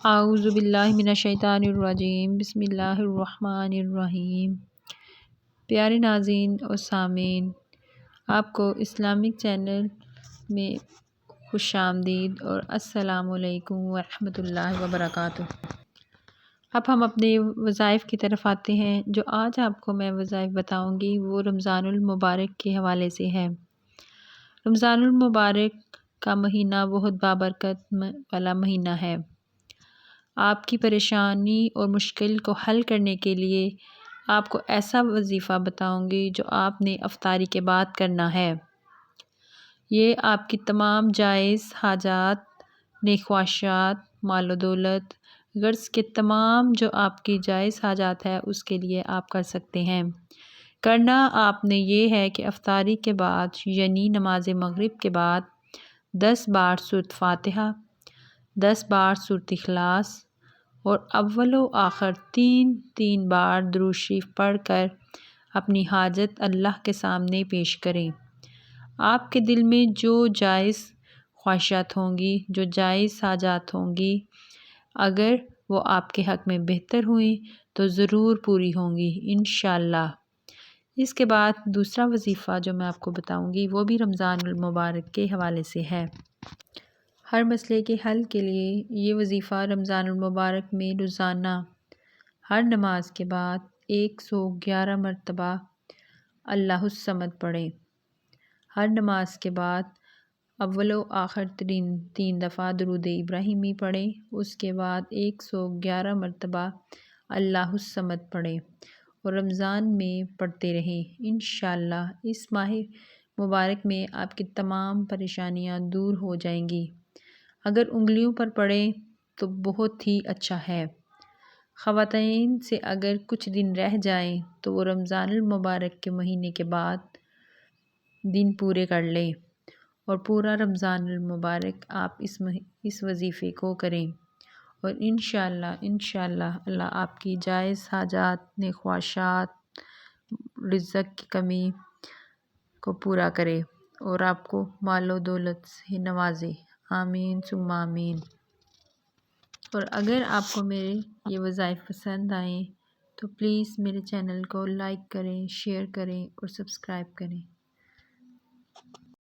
اعوذ باللہ من الشیطان الرجیم، بسم اللہ الرحمن الرحیم۔ پیارے ناظرین اور سامعین، آپ کو اسلامک چینل میں خوش آمدید اور السلام علیکم ورحمۃ اللہ وبرکاتہ۔ اب ہم اپنے وظائف کی طرف آتے ہیں۔ جو آج آپ کو میں وظائف بتاؤں گی وہ رمضان المبارک کے حوالے سے ہے۔ رمضان المبارک کا مہینہ بہت بابرکت والا مہینہ ہے۔ آپ کی پریشانی اور مشکل کو حل کرنے کے لیے آپ کو ایسا وظیفہ بتاؤں گی جو آپ نے افطاری کے بعد کرنا ہے۔ یہ آپ کی تمام جائز حاجات، نیک خواہشات، مال و دولت، غرض کے تمام جو آپ کی جائز حاجات ہے اس کے لیے آپ کر سکتے ہیں۔ کرنا آپ نے یہ ہے کہ افطاری کے بعد یعنی نماز مغرب کے بعد 10 بار سورۃ فاتحہ، 10 بار سورۃ اخلاص اور اول و آخر 3 بار درود شریف پڑھ کر اپنی حاجت اللہ کے سامنے پیش کریں۔ آپ کے دل میں جو جائز خواہشات ہوں گی، جو جائز حاجات ہوں گی، اگر وہ آپ کے حق میں بہتر ہوئیں تو ضرور پوری ہوں گی انشاءاللہ۔ اس کے بعد دوسرا وظیفہ جو میں آپ کو بتاؤں گی وہ بھی رمضان المبارک کے حوالے سے ہے۔ ہر مسئلے کے حل کے لیے یہ وظیفہ رمضان المبارک میں روزانہ ہر نماز کے بعد 111 مرتبہ اللہ الصمد پڑھیں۔ ہر نماز کے بعد اول و آخر 3 دفعہ درود ابراہیمی پڑھیں، اس کے بعد 111 مرتبہ اللہ الصمد پڑھیں اور رمضان میں پڑھتے رہیں۔ انشاءاللہ اس ماہ مبارک میں آپ کی تمام پریشانیاں دور ہو جائیں گی۔ اگر انگلیوں پر پڑھیں تو بہت ہی اچھا ہے۔ خواتین سے اگر کچھ دن رہ جائیں تو وہ رمضان المبارک کے مہینے کے بعد دن پورے کر لیں اور پورا رمضان المبارک آپ اس وظیفے کو کریں اور انشاءاللہ اللہ آپ کی جائز حاجات، نیک خواہشات، رزق کی کمی کو پورا کرے اور آپ کو مال و دولت سے نوازے، آمین ثم آمین۔ اور اگر آپ کو میرے یہ وظائف پسند آئیں تو پلیز میرے چینل کو لائک کریں، شیئر کریں اور سبسکرائب کریں۔